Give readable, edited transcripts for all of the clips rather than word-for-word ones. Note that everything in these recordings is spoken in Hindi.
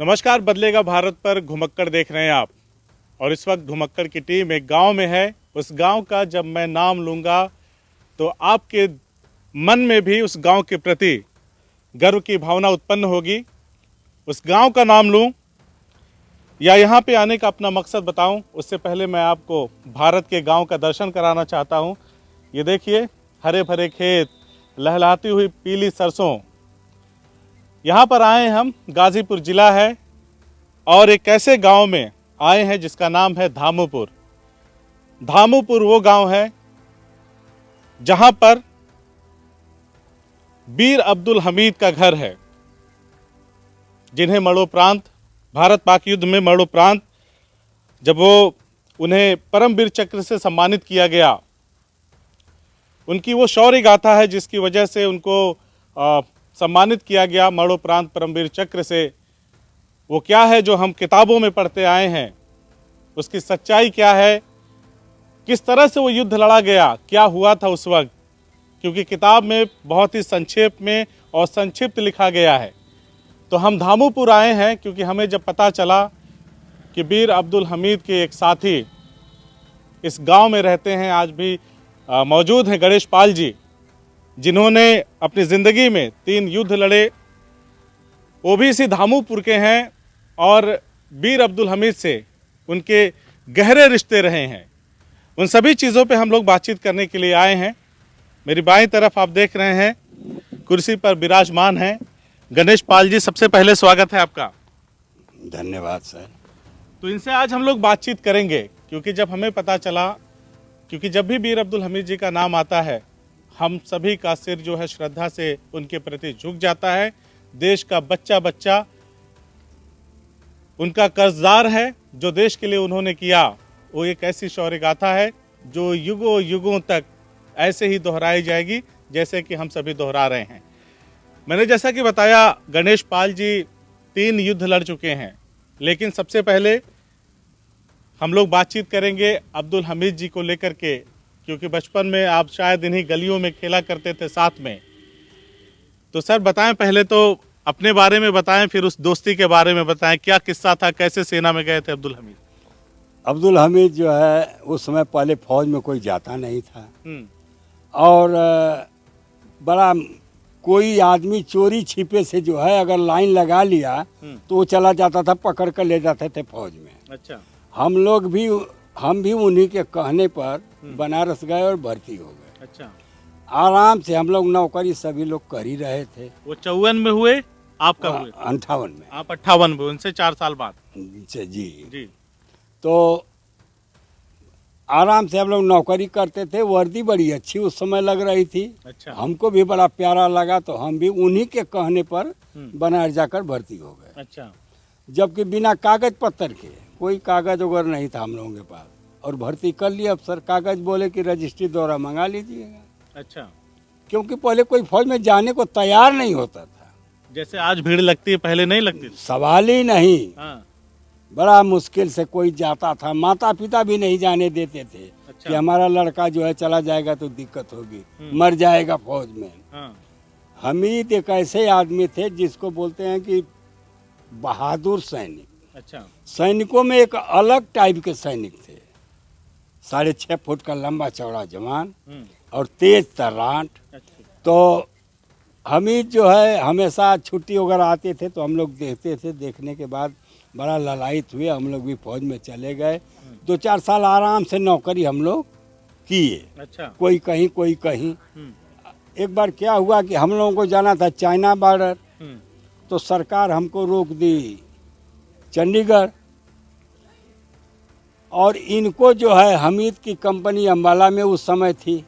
नमस्कार, बदलेगा भारत पर घुमक्कड़ देख रहे हैं आप। और इस वक्त घुमक्कड़ की टीम एक गांव में है। उस गांव का जब मैं नाम लूँगा तो आपके मन में भी उस गांव के प्रति गर्व की भावना उत्पन्न होगी। उस गांव का नाम लूँ या यहाँ पे आने का अपना मकसद बताऊं, उससे पहले मैं आपको भारत के गांव का दर्शन कराना चाहता हूं। ये देखिए, हरे भरे खेत, लहलहाती हुई पीली सरसों। यहाँ पर आए हम, गाजीपुर जिला है और एक ऐसे गांव में आए हैं जिसका नाम है धामुपुर। धामुपुर वो गांव है जहां पर बीर अब्दुल हमीद का घर है, जिन्हें मरणोपरांत भारत पाक युद्ध में मरणोपरांत जब उन्हें परमवीर चक्र से सम्मानित किया गया, उनकी वो शौर्य गाथा है जिसकी वजह से उनको सम्मानित किया गया मरणोपरांत परमवीर चक्र से। वो क्या है जो हम किताबों में पढ़ते आए हैं, उसकी सच्चाई क्या है, किस तरह से वो युद्ध लड़ा गया, क्या हुआ था उस वक्त, क्योंकि किताब में बहुत ही संक्षेप में और संक्षिप्त लिखा गया है। तो हम धामुपुर आए हैं क्योंकि हमें जब पता चला कि बीर अब्दुल हमीद के एक साथी इस गांव में रहते हैं, आज भी मौजूद हैं, गणेश पाल जी, जिन्होंने अपनी ज़िंदगी में 3 युद्ध लड़े, वो भी इसी धामुपुर के हैं और बीर अब्दुल हमीद से उनके गहरे रिश्ते रहे हैं। उन सभी चीज़ों पे हम लोग बातचीत करने के लिए आए हैं। मेरी बाईं तरफ आप देख रहे हैं, कुर्सी पर विराजमान हैं गणेश पाल जी। सबसे पहले स्वागत है आपका। धन्यवाद सर। तो इनसे आज हम लोग बातचीत करेंगे क्योंकि जब हमें पता चला, क्योंकि जब भी बीर अब्दुल हमीद जी का नाम आता है, हम सभी का सिर जो है श्रद्धा से उनके प्रति झुक जाता है। देश का बच्चा बच्चा उनका कर्जदार है। जो देश के लिए उन्होंने किया वो एक ऐसी शौर्य गाथा है जो युगों युगों तक ऐसे ही दोहराई जाएगी जैसे कि हम सभी दोहरा रहे हैं। मैंने जैसा कि बताया, गणेश पाल जी 3 युद्ध लड़ चुके हैं, लेकिन सबसे पहले हम लोग बातचीत करेंगे अब्दुल हमीद जी को लेकर के, क्योंकि बचपन में आप शायद इन्हीं गलियों में खेला करते थे साथ में। तो सर बताएं, पहले तो अपने बारे में बताएं, फिर उस दोस्ती के बारे में बताएं, क्या किस्सा था, कैसे सेना में गए थे अब्दुल हमीद? अब्दुल हमीद जो है उस समय पहले फौज में कोई जाता नहीं था और बड़ा कोई आदमी चोरी छिपे से जो है अगर लाइन लगा लिया तो वो चला जाता था, पकड़ कर ले जाते थे फौज में। अच्छा। हम भी उन्हीं के कहने पर बनारस गए और भर्ती हो गए। अच्छा। आराम से हम लोग नौकरी सभी लोग कर ही रहे थे। वो 54 में हुए, आपका हुए 58 में, आप 58 में, उनसे 4 साल बाद। जी। तो आराम से हम लोग नौकरी करते थे। वर्दी बड़ी अच्छी उस समय लग रही थी। अच्छा। हमको भी बड़ा प्यारा लगा, तो हम भी उन्हीं के कहने पर बनारस जाकर भर्ती हो गए। अच्छा। जबकि बिना कागज पत्तर के, कोई कागज वगैरह नहीं था हम लोगों के पास, और भर्ती कर लिया। अफसर कागज बोले कि रजिस्ट्री द्वारा मंगा लीजिएगा। अच्छा। क्योंकि पहले कोई फौज में जाने को तैयार नहीं होता था। जैसे आज भीड़ लगती है, पहले नहीं लगती थी। सवाल ही नहीं। हाँ। बड़ा मुश्किल से कोई जाता था। माता पिता भी नहीं जाने देते थे। अच्छा। कि हमारा लड़का जो है चला जाएगा तो दिक्कत होगी, मर जाएगा फौज में। हाँ। हमीद एक ऐसे आदमी थे जिसको बोलते हैं कि बहादुर सैनिक। अच्छा। सैनिकों में एक अलग टाइप के सैनिक थे। 6.5 फुट का लंबा चौड़ा जवान और तेज तर्राट। अच्छा। तो हमीद जो है हमेशा छुट्टी वगैरह आते थे तो हम लोग देखते थे। देखने के बाद बड़ा ललायित हुए, हम लोग भी फौज में चले गए। 2-4 साल आराम से नौकरी हम लोग किए। अच्छा। कोई कहीं कोई कहीं। एक बार क्या हुआ कि हम लोगों को जाना था चाइना बॉर्डर, तो सरकार हमको रोक दी चंडीगढ़। और इनको जो है हमीद की कंपनी अम्बाला में उस समय थी।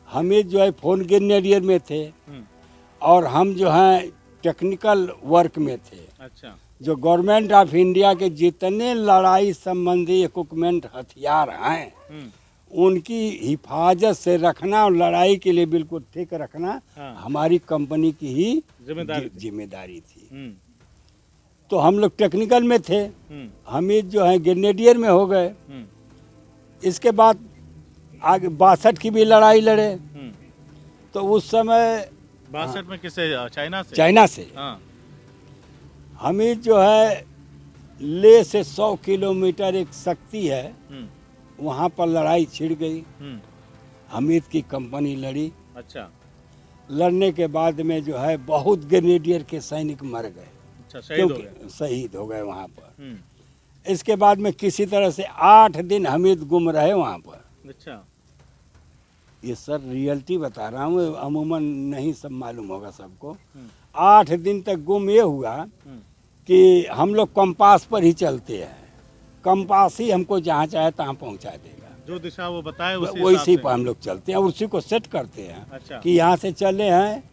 हमीद जो है फोन ग्रेनेडियर में थे और हम जो हैं टेक्निकल वर्क में थे। अच्छा। जो गवर्नमेंट ऑफ इंडिया के जितने लड़ाई संबंधी इक्विपमेंट हथियार हैं उनकी हिफाजत से रखना और लड़ाई के लिए बिल्कुल ठीक रखना हमारी कंपनी की ही जिम्मेदारी थी। तो हम लोग टेक्निकल में थे। हमीद जो है ग्रेनेडियर में हो गए। इसके बाद आगे 62 की भी लड़ाई लड़े। तो उस समय 62 में किसे? चाइना से। चाइना से। हाँ। हमीद जो है ले से 100 किलोमीटर एक शक्ति है, वहाँ पर लड़ाई छिड़ गई। हमीद की कंपनी लड़ी। अच्छा। लड़ने के बाद में जो है बहुत ग्रेनेडियर के सैनिक मर गए। अच्छा, शहीद हो गए। क्योंकि शहीद हो गए वहाँ पर। इसके बाद में किसी तरह से 8 दिन हमीद गुम रहे वहाँ पर। अच्छा। ये सर रियलिटी बता रहा हूँ, अमूमन नहीं सब मालूम होगा सबको। 8 दिन तक गुम ये हुआ कि हम लोग कंपास पर ही चलते हैं, कंपास ही हमको जहाँ चाहे तहाँ पहुँचा देगा। जो दिशा वो बताए वैसे पर हम लोग चलते हैं, उसी को सेट करते हैं। अच्छा। कि यहाँ से चले हैं,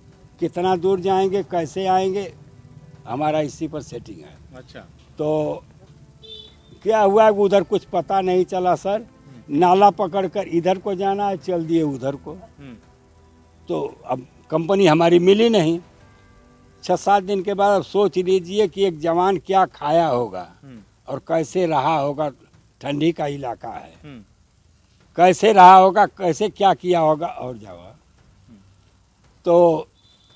कितना दूर जाएंगे, कैसे आएंगे, हमारा इसी पर सेटिंग है। अच्छा। तो क्या हुआ कि उधर कुछ पता नहीं चला सर, नाला पकड़कर इधर को जाना है, चल दिए उधर को। तो अब कंपनी हमारी मिली नहीं। 6-7 दिन के बाद अब सोच लीजिए कि एक जवान क्या खाया होगा और कैसे रहा होगा। ठंडी का इलाका है, कैसे रहा होगा, कैसे क्या किया होगा और जावा। तो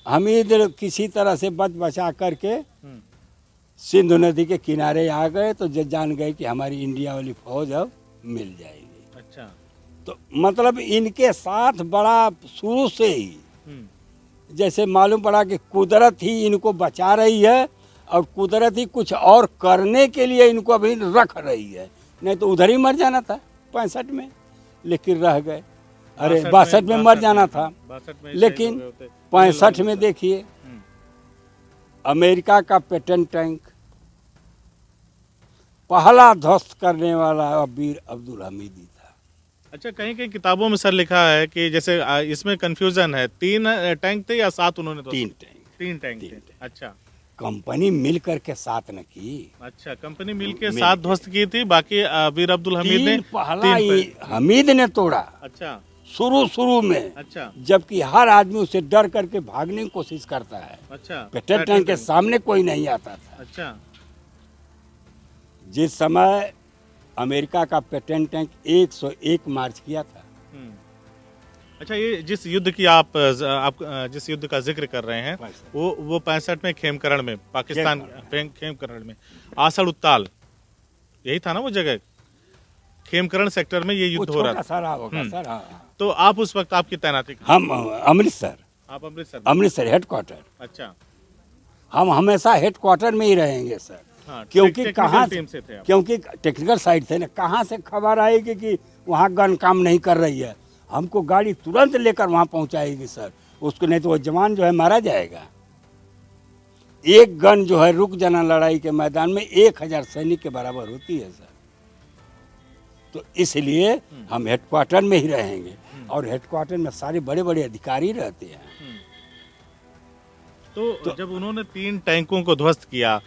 हमीद किसी तरह से बच बचा करके सिंधु नदी के किनारे आ गए। तो जान गए कि हमारी इंडिया वाली फौज अब मिल जाएगी। अच्छा। तो मतलब इनके साथ बड़ा शुरू से ही जैसे मालूम पड़ा कि कुदरत ही इनको बचा रही है और कुदरत ही कुछ और करने के लिए इनको अभी रख रही है। नहीं तो उधर ही मर जाना था 65 में, लेकिन रह गए। अरे 62 में मर जाना था, 62 में लेकिन 65 में देखिए अमेरिका का पेटेंट टैंक पहला ध्वस्त करने वाला वीर अब्दुल हमीद ही था। अच्छा, कहीं कहीं किताबों में सर लिखा है कि जैसे इसमें कंफ्यूजन है, 3 टैंक थे या 7 उन्होंने? 3 टैंक थे। अच्छा। कंपनी मिल करके 7 न की। अच्छा, कंपनी मिल के 7 ध्वस्त की थी, बाकी वीर अब्दुल हमीद ने पहला हमीद ने तोड़ा। अच्छा। शुरू में। अच्छा। जबकि हर आदमी उसे डर करके भागने की कोशिश करता है। अच्छा। पेटेंट टैंक के सामने कोई नहीं आता था। अच्छा। जिस समय अमेरिका का पेटेंट टैंक 101 मार्च किया था। अच्छा, ये जिस युद्ध की आप जिस युद्ध का जिक्र कर रहे हैं वो 65 में खेमकरण में, पाकिस्तान खेमकरण में, आसड़ उत्ताल यही था ना वो जगह? खेमकरण सेक्टर में ये युद्ध हो रहा था। तो आप उस वक्त आपकी तैनाती? हम अमृतसर। आप अमृतसर हेडक्वार्टर। अच्छा। हम हमेशा हेडक्वार्टर में ही रहेंगे सर। हाँ, क्योंकि कहाँ से थे? क्योंकि टेक्निकल साइड थे ना, कहाँ से खबर आएगी कि वहाँ गन काम नहीं कर रही है, हमको गाड़ी तुरंत लेकर वहाँ पहुँचाएगी सर। उसको नहीं तो वो जवान जो है मारा जाएगा। एक गन जो है रुक जाना लड़ाई के मैदान में 1000 सैनिक के बराबर होती है सर। तो इसलिए हम हेडक्वार्टर में ही रहेंगे और हेडक्वार्टर में सारे बड़े बड़े अधिकारी रहते हैं। तो जब उन्होंने 3 टैंकों को ध्वस्त किया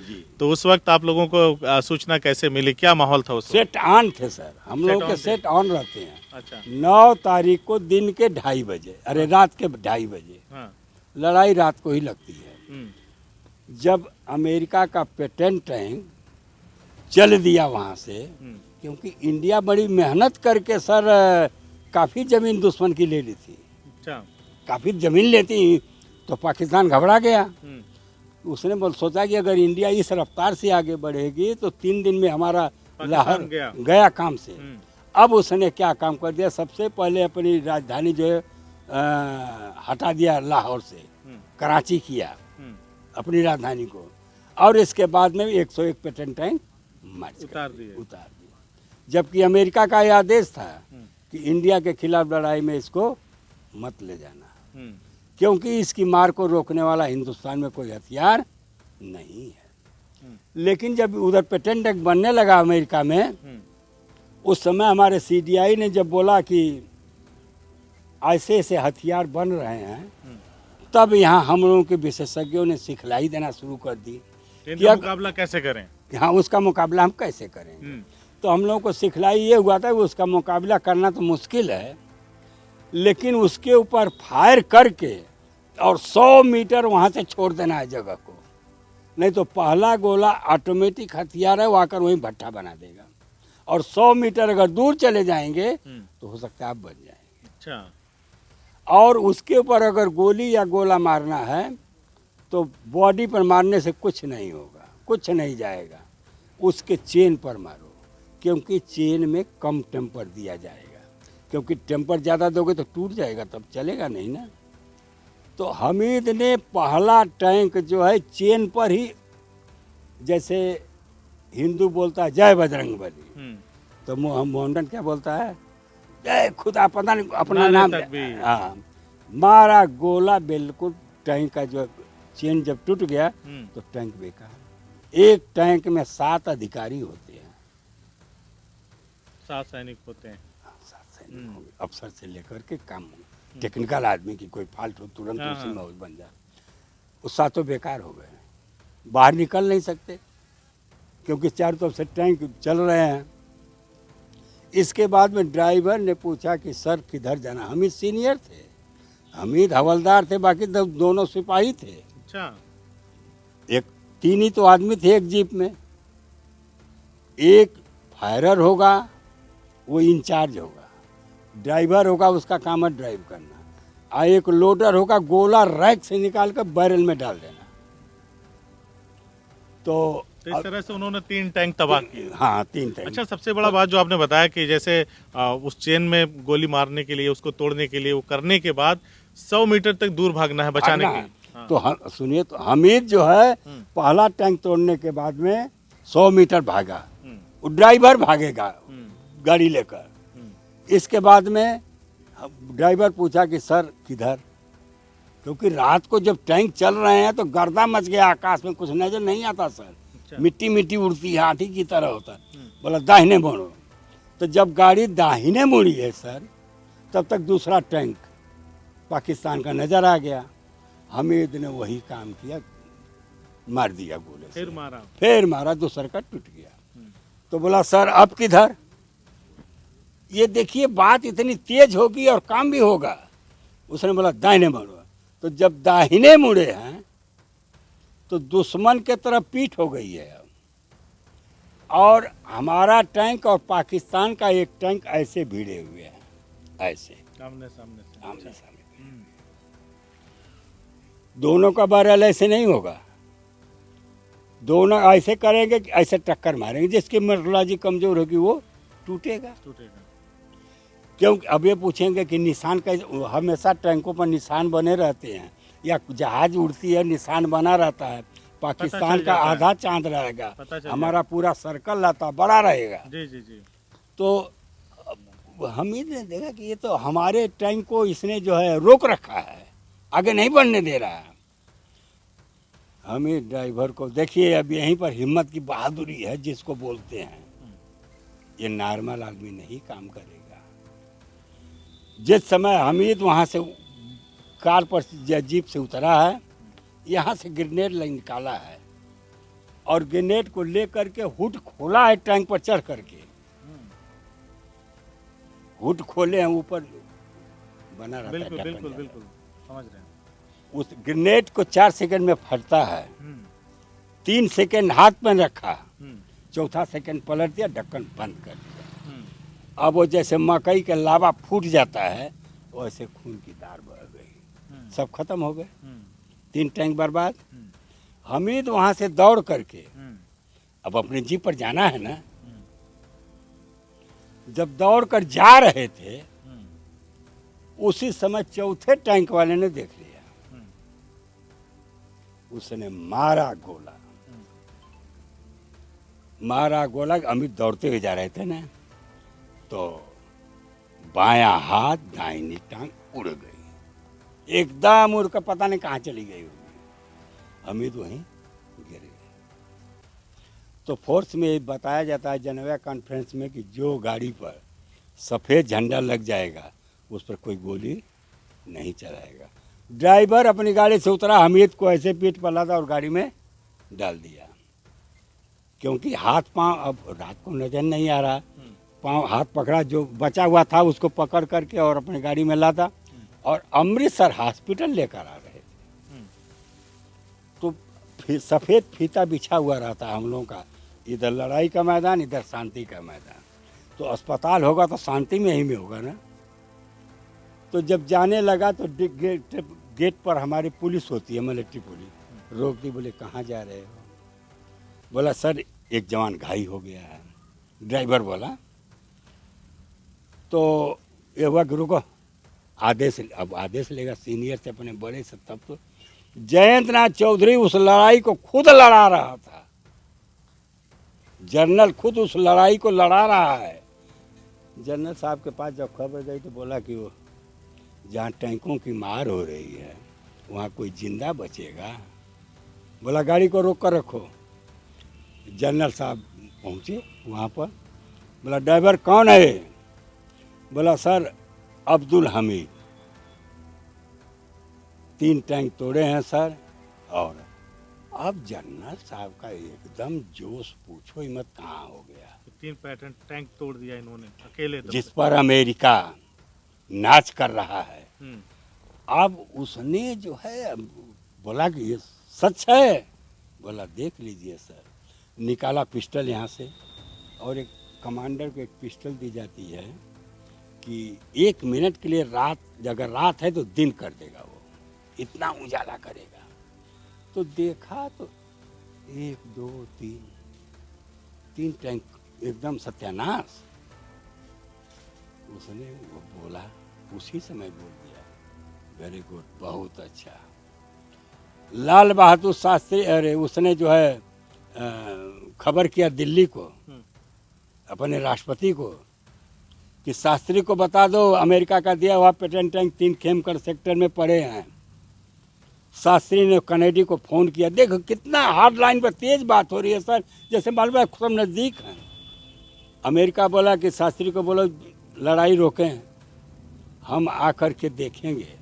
तो उस वक्त आप लोगों को सूचना कैसे मिली, क्या माहौल था उस वक्त? सेट ऑन थे सर, हम लोग के सेट ऑन रहते हैं। अच्छा। 9 तारीख को दिन के 2:30 बजे, अरे रात के 2:30 बजे। हाँ। लड़ाई रात को ही लगती है। जब अमेरिका का पेटेंट टैंक चल दिया वहाँ से, क्योंकि इंडिया बड़ी मेहनत करके सर काफ़ी ज़मीन दुश्मन की ले ली थी। अच्छा। काफ़ी ज़मीन लेती तो पाकिस्तान घबरा गया। उसने सोचा कि अगर इंडिया इस रफ्तार से आगे बढ़ेगी तो 3 दिन में हमारा लाहौर गया काम से। अब उसने क्या काम कर दिया, सबसे पहले अपनी राजधानी जो है हटा दिया लाहौर से, कराची किया अपनी राजधानी को, और इसके बाद में 101 पेटेंट टैंक उतार दिया। जबकि अमेरिका का यह आदेश था कि इंडिया के खिलाफ लड़ाई में इसको मत ले जाना, क्योंकि इसकी मार को रोकने वाला हिंदुस्तान में कोई हथियार नहीं है। लेकिन जब उधर पेटेंट टैंक बनने लगा अमेरिका में, उस समय हमारे CDI ने जब बोला कि ऐसे ऐसे हथियार बन रहे हैं, तब यहाँ हम लोगों के विशेषज्ञों ने सिखलाई देना शुरू कर दी कि मुकाबला कैसे करें। हाँ, उसका मुकाबला हम कैसे करेंगे। तो हम लोगों को सिखलाई ये हुआ था कि उसका मुकाबला करना तो मुश्किल है, लेकिन उसके ऊपर फायर करके और 100 मीटर वहाँ से छोड़ देना है जगह को, नहीं तो पहला गोला ऑटोमेटिक हथियार है, वो आकर वहीं भट्टा बना देगा। और 100 मीटर अगर दूर चले जाएंगे तो हो सकता है आप बच जाएंगे। अच्छा। और उसके ऊपर अगर गोली या गोला मारना है तो बॉडी पर मारने से कुछ नहीं होगा। कुछ नहीं जाएगा, उसके चेन पर मारो, क्योंकि चेन में कम टेम्पर दिया जाएगा, क्योंकि टेम्पर ज़्यादा दोगे तो टूट जाएगा, तब चलेगा नहीं ना। तो हामिद ने पहला टैंक जो है चेन पर ही, जैसे हिंदू बोलता है जय बजरंगबली, तो मोहम्मदन क्या बोलता है, जय खुदा, पता नहीं अपना नाम, हाँ, मारा गोला, बिल्कुल टैंक का जो चेन जब टूट गया तो टैंक बेकार। एक टैंक में 7 अधिकारी होते हैं, 7 सैनिक होते हैं, 7 सैनिक होंगे, अफसर से लेकर के काम, टेक्निकल आदमी की कोई फाल्ट हो तुरंत उसी में बन जाए, वो 7 बेकार हो गए, बाहर निकल नहीं सकते क्योंकि चारों तरफ से टैंक चल रहे हैं। इसके बाद में ड्राइवर ने पूछा कि सर किधर जाना, हामिद सीनियर थे, हामिद हवलदार थे, बाकी दोनों सिपाही थे। अच्छा, एक 3 ही तो आदमी थे एक जीप में, एक फायरर होगा वो इंचार्ज होगा, ड्राइवर होगा उसका काम है ड्राइव करना, और एक लोडर होगा गोला रैक से निकाल कर बैरल में डाल देना। तो इस तरह से उन्होंने 3 टैंक तबाह किए। हाँ, 3 टैंक। अच्छा, सबसे बड़ा बात जो आपने बताया कि जैसे उस चेन में गोली मारने के लिए, उसको तोड़ने के लिए, वो करने के बाद 100 मीटर तक दूर भागना है बचाने के लिए। हाँ। तो सुनिए, तो हामिद जो है पहला टैंक तोड़ने के बाद में 100 मीटर भागा, वो ड्राइवर भागेगा गाड़ी लेकर। इसके बाद में ड्राइवर पूछा कि सर किधर, क्योंकि रात को जब टैंक चल रहे हैं तो गर्दा मच गया, आकाश में कुछ नजर नहीं आता सर, मिट्टी मिट्टी उड़ती है, हाथी की तरह होता है। बोला दाहिने मुड़ो, तो जब गाड़ी दाहिने मुड़ी है सर, तब तक दूसरा टैंक पाकिस्तान का नजर आ गया। हामिद ने वही काम किया, मार दिया गोले से, फिर मारा, दूसरा का टूट गया। तो बोला सर अब किधर, ये देखिए बात इतनी तेज होगी और काम भी होगा। उसने बोला दाहिने मुड़ो। तो जब दाहिने मुड़े हैं तो दुश्मन के तरफ पीठ हो गई है, और हमारा टैंक और पाकिस्तान का एक टैंक ऐसे भिड़े हुए हैं, ऐसे आमने सामने। दोनों का बैरल ऐसे नहीं होगा, दोनों ऐसे करेंगे कि ऐसे टक्कर मारेंगे, जिसकी मेट्रोलॉजी कमजोर होगी वो टूटेगा। क्योंकि अब ये पूछेंगे कि निशान कैसे, हमेशा टैंकों पर निशान बने रहते हैं, या जहाज उड़ती है निशान बना रहता है, पाकिस्तान का आधा चांद रहेगा, हमारा पूरा सर्कल रहता बड़ा रहेगा। जी। तो हामिद ने देखा कि ये तो हमारे टैंक को इसने जो है रोक रखा है, आगे नहीं बढ़ने दे रहा है। हामिद ड्राइवर को देखिए, अब यहीं पर हिम्मत की बहादुरी है जिसको बोलते हैं, ये नॉर्मल आदमी नहीं काम करेगा। जिस समय हामिद वहाँ से कार पर जीप से उतरा है, यहाँ से ग्रेनेड निकाला है, और ग्रेनेड को लेकर के हुड खोला है, टैंक पर चढ़ करके हुड खोले हैं, ऊपर बना रहता है। बिल्कुल समझ रहे हैं। उस ग्रेनेड को 4 सेकंड में फटता है, 3 सेकंड हाथ में रखा, चौथा सेकंड पलट दिया, ढक्कन बंद कर दिया। अब वो जैसे मकई का लावा फूट जाता है, वैसे खून की धार बह गई, सब खत्म हो गए, 3 टैंक बर्बाद। हामिद वहां से दौड़ करके अब अपने जीप पर जाना है ना, जब दौड़ कर जा रहे थे उसी समय चौथे टैंक वाले ने देख लिया, उसने मारा गोला। अमित दौड़ते हुए जा रहे थे ना, तो बायां हाथ दाहिनी टांग उड़ गई, एकदम उड़ कर पता नहीं कहाँ चली गई होगी, हामिद वहीं गिर गए। तो फोर्स में बताया जाता है जनरल कॉन्फ्रेंस में कि जो गाड़ी पर सफ़ेद झंडा लग जाएगा उस पर कोई गोली नहीं चलाएगा। ड्राइवर अपनी गाड़ी से उतरा, हामिद को ऐसे पीठ पर लादा और गाड़ी में डाल दिया, क्योंकि हाथ पांव अब रात को नजर नहीं आ रहा, पांव हाथ पकड़ा, जो बचा हुआ था उसको पकड़ करके और अपनी गाड़ी में लादा, और अमृतसर हॉस्पिटल लेकर आ रहे थे। तो सफ़ेद फीता बिछा हुआ रहता है हम लोगों का, इधर लड़ाई का मैदान, इधर शांति का मैदान। तो अस्पताल होगा तो शांति में ही में होगा ना। तो जब जाने लगा तो गेट पर हमारी पुलिस होती है, मिलिट्री पुलिस, रोक दी, बोले कहाँ जा रहे हो? बोला सर एक जवान घायल हो गया है। ड्राइवर बोला तो ये हुआ कि रुको, आदेश, अब आदेश लेगा सीनियर से अपने बड़े से, तब तो जयंत नाथ चौधरी उस लड़ाई को खुद लड़ा रहा था। जनरल खुद उस लड़ाई को लड़ा रहा है। जनरल साहब के पास जब खबर गई तो बोला कि वो जहाँ टैंकों की मार हो रही है वहाँ कोई जिंदा बचेगा? बोला गाड़ी को रोक कर रखो। जनरल साहब पहुँचे वहाँ पर। बोला ड्राइवर कौन है? बोला सर अब्दुल हमीद। 3 टैंक तोड़े हैं सर। और अब जनरल साहब का एकदम जोश पूछो ही मत कहाँ हो गया। 3 पैटर्न टैंक तोड़ दिया इन्होंने अकेले दम जिस से। पर अमेरिका नाच कर रहा है। हम्म, अब उसने जो है बोला कि ये सच है। बोला देख लीजिए सर। निकाला पिस्टल यहाँ से, और एक कमांडर को एक पिस्टल दी जाती है कि 1 मिनट के लिए रात, अगर रात है तो दिन कर देगा, वो इतना उजाला करेगा। तो देखा तो 1 2 3 टैंक एकदम सत्यानाश। उसने वो बोला, उसी समय बोल दिया वेरी गुड, बहुत अच्छा। लाल बहादुर शास्त्री, अरे उसने जो है खबर किया दिल्ली को, अपने राष्ट्रपति को, कि शास्त्री को बता दो अमेरिका का दिया हुआ पेटेंट टैंक 3 खेमकर सेक्टर में पड़े हैं। शास्त्री ने कनेडी को फ़ोन किया। देखो कितना हार्ड लाइन पर तेज बात हो रही है सर, जैसे मालूम है सब नज़दीक हैं। अमेरिका बोला कि शास्त्री को बोलो लड़ाई रोकें, हम आकर के देखेंगे।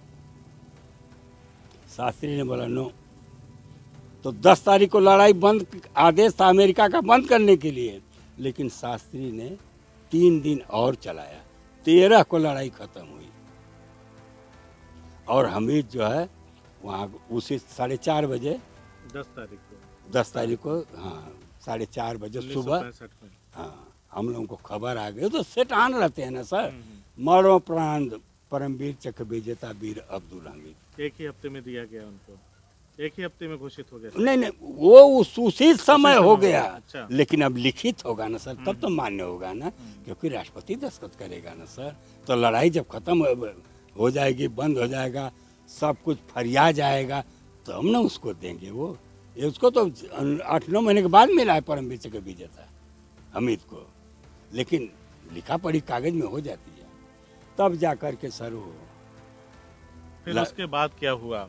शास्त्री ने बोला नो। तो 10 तारीख को लड़ाई बंद, आदेश था अमेरिका का बंद करने के लिए, लेकिन शास्त्री ने 3 दिन और चलाया। 13 को लड़ाई खत्म हुई। और हमीद जो है वहाँ उसी 4:30 बजे 10 तारीख को हाँ 4:30 बजे सुबह 1965 में। हाँ हम लोगों को खबर आ गई। तो सेट ऑन रहते हैं ना सर। मरणोपरांत परमवीर चक्र विजेता वीर अब्दुल हमीद। एक ही हफ्ते में दिया गया उनको, एक ही हफ्ते में घोषित हो गया। नहीं वो उसी समय हो गया। अच्छा। लेकिन अब लिखित होगा ना सर, तब तो मान्य होगा ना, क्योंकि राष्ट्रपति दस्तखत करेगा ना सर। तो लड़ाई जब खत्म हो जाएगी, बंद हो जाएगा, सब कुछ फरिया जाएगा, तो हम ना उसको देंगे। वो ये उसको तो 8-9 महीने के बाद मिला है परमवीर चक्र विजेता हमीद को, लेकिन लिखा पढ़ी कागज में हो जाती है, तब जा कर के सर वो। फिर उसके बाद क्या हुआ?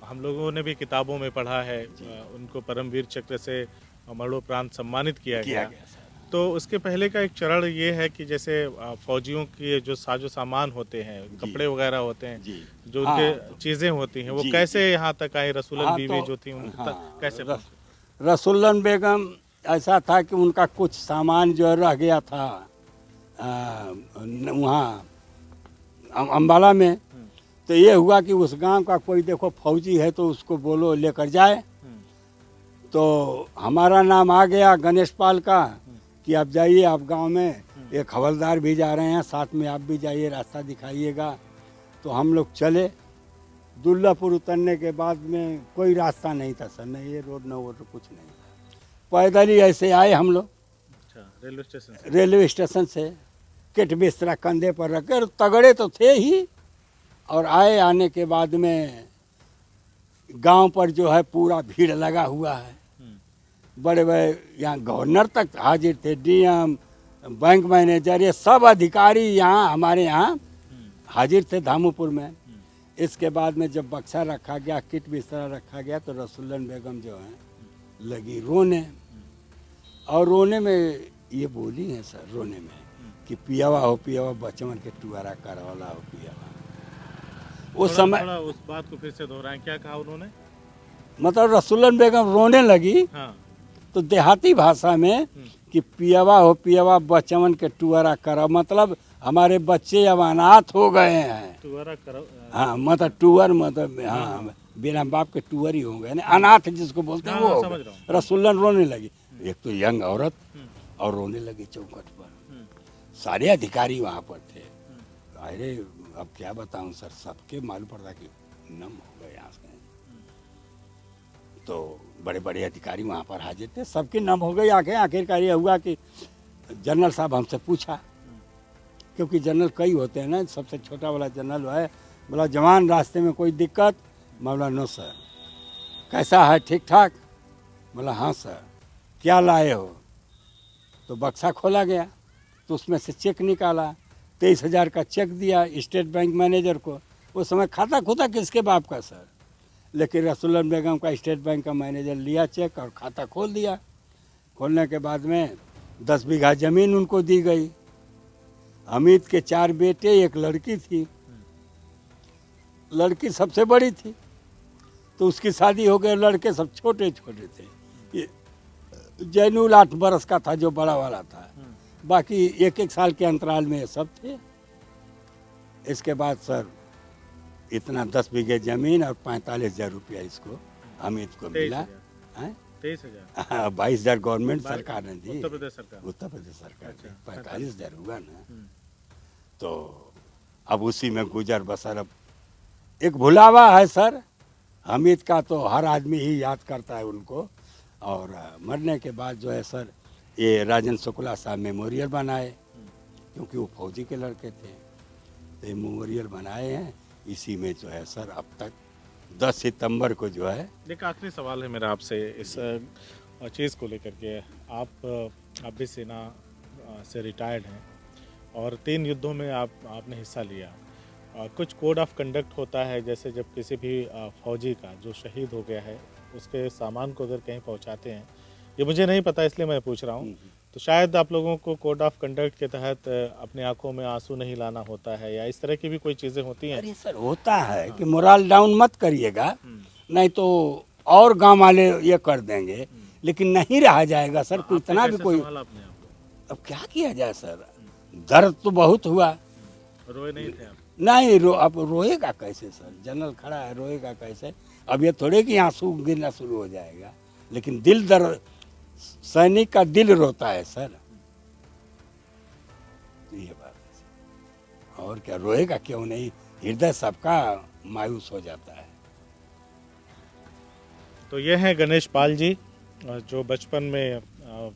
हम लोगों ने भी किताबों में पढ़ा है, उनको परमवीर चक्र से मरणोपरांत सम्मानित किया गया सर। तो उसके पहले का एक चरण ये है कि जैसे फौजियों के जो साजो सामान होते हैं, कपड़े वगैरह होते हैं, जो उनके चीजें होती हैं, वो कैसे यहाँ तक आई? रसूलन बीवी जो थी उन तक कैसे पहुंची? रसूलन बेगम ऐसा था कि उनका कुछ सामान जो रह गया था वहाँ अम्बाला में। तो ये हुआ कि उस गांव का कोई देखो फौजी है तो उसको बोलो लेकर जाए। तो हमारा नाम आ गया गणेश पाल का कि आप जाइए, आप गांव में एक हवलदार भी जा रहे हैं, साथ में आप भी जाइए, रास्ता दिखाइएगा। तो हम लोग चले। दुल्लापुर उतरने के बाद में कोई रास्ता नहीं था सर, नहीं ये रोड न वो तो कुछ नहीं था। पैदल ही ऐसे आए हम लोग। अच्छा, रेलवे स्टेशन से किट बिस्तरा कंधे पर रख कर, तगड़े तो थे ही। और आने के बाद में गांव पर जो है पूरा भीड़ लगा हुआ है। बड़े बड़े यहाँ गवर्नर तक हाजिर थे, डीएम, बैंक मैनेजर, ये सब अधिकारी यहाँ हमारे यहाँ हाजिर थे धामूपुर में। इसके बाद में जब बक्सा रखा गया, किट बिस्तरा रखा गया, तो रसूलन बेगम जो है लगी रोने। और रोने में ये बोली है सर, रोने में कि पियावा हो पियावा, बचवन के टुआरा करौला हो पियावा। उस समय उस बात को फिर से दोहराएं, क्या कहा उन्होंने? मतलब रसूलन बेगम रोने लगी। हाँ। तो देहाती भाषा में कि पियावा हो पियावा, बचवन के टुआरा करो, मतलब हमारे बच्चे अब अनाथ हो गए हैं। टुआरा करो, हाँ मतलब टूअर, मतलब हाँ बिना बाप के टूअर ही हो गए ना, अनाथ जिसको बोलते हैं वो। रसूलन रोने लगी। एक तो यंग औरत, और रोने लगी चौखट पर। सारे अधिकारी वहाँ पर थे। अरे अब क्या बताऊँ सर, सबके मालूम पड़ता कि नम हो गए यहाँ से। तो बड़े बड़े अधिकारी वहाँ पर हाजिर थे, सबकी नम हो गई आंखें। आखिरकार ये हुआ कि जनरल साहब हमसे पूछा, क्योंकि जनरल कई होते हैं ना, सबसे छोटा वाला जनरल है, बोला जवान रास्ते में कोई दिक्कत? मैं बोला नो सर। कैसा है, ठीक ठाक? बोला हाँ सर। क्या लाए हो? तो बक्सा खोला गया, तो उसमें से चेक निकाला, 23,000 का चेक दिया स्टेट बैंक मैनेजर को। उस समय खाता खुदा किसके बाप का सर, लेकिन रसूलन बेगम का स्टेट बैंक का मैनेजर लिया चेक और खाता खोल दिया। खोलने के बाद में 10 बीघा ज़मीन उनको दी गई। हमीद के 4 बेटे, एक लड़की थी, लड़की सबसे बड़ी थी, तो उसकी शादी हो गई। लड़के सब छोटे छोटे थे। ये जैनुल 8 बरस का था जो बड़ा वाला था, बाकी एक एक साल के अंतराल में ये सब थे। इसके बाद सर इतना 10 बीघे ज़मीन और 45,000 रुपया इसको हमीद को मिला। 23,000 22,000 गवर्नमेंट सरकार ने दी, उत्तर प्रदेश सरकार। उत्तर प्रदेश सरकार ने। अच्छा, 45,000 हुआ ना। तो अब उसी में गुजर बसर। अब एक भुलावा है सर हमीद का, तो हर आदमी ही याद करता है उनको। और मरने के बाद जो है सर, ये राजेंद्र शुक्ला साहब मेमोरियल बनाए, क्योंकि वो फौजी के लड़के थे, तो ये मेमोरियल बनाए हैं। इसी में जो है सर अब तक 10 सितंबर को जो है। एक आखिरी सवाल है मेरा आपसे इस चीज़ को लेकर के। आप भी सेना से रिटायर्ड हैं और 3 युद्धों में आपने हिस्सा लिया। कुछ कोड ऑफ कंडक्ट होता है, जैसे जब किसी भी फौजी का जो शहीद हो गया है उसके सामान को अगर कहीं पहुंचाते हैं, ये मुझे नहीं पता इसलिए मैं पूछ रहा हूँ, तो शायद आप लोगों को कोड ऑफ कंडक्ट के तहत अपनी आंखों में आंसू नहीं लाना होता है, या इस तरह की भी कोई चीज़ें होती हैं? अरे सर होता है कि मोरल डाउन मत करिएगा, नहीं तो और गांव वाले ये कर देंगे, लेकिन नहीं रहा जाएगा सर। कोई इतना भी कोई, अब क्या किया जाए सर, दर्द तो बहुत हुआ। रोए नहीं थे आप? नहीं अब रोएगा कैसे सर, जनरल खड़ा है, रोएगा कैसे? अब ये थोड़े कि आंसू गिरना शुरू हो जाएगा, लेकिन दिल दर्द, सैनिक का दिल रोता है सर। ये बात है सर। और क्या, रोएगा क्यों नहीं, हृदय सबका मायूस हो जाता है। तो ये हैं गणेश पाल जी, जो बचपन में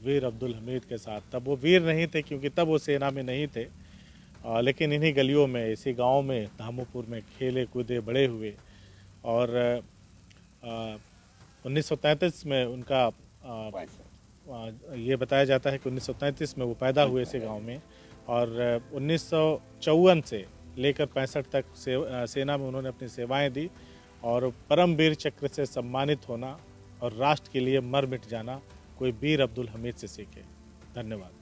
वीर अब्दुल हमीद के साथ, तब वो वीर नहीं थे क्योंकि तब वो सेना में नहीं थे, लेकिन इन्हीं गलियों में, इसी गांव में, धामोपुर में खेले कूदे बड़े हुए। और 1933 में उनका ये बताया जाता है कि 1933 में वो पैदा हुए इसी गांव में, और 1954 से लेकर 65 तक सेना में उन्होंने अपनी सेवाएं दी, और परमवीर चक्र से सम्मानित होना और राष्ट्र के लिए मर मिट जाना कोई वीर अब्दुल हमीद से सीखे। धन्यवाद।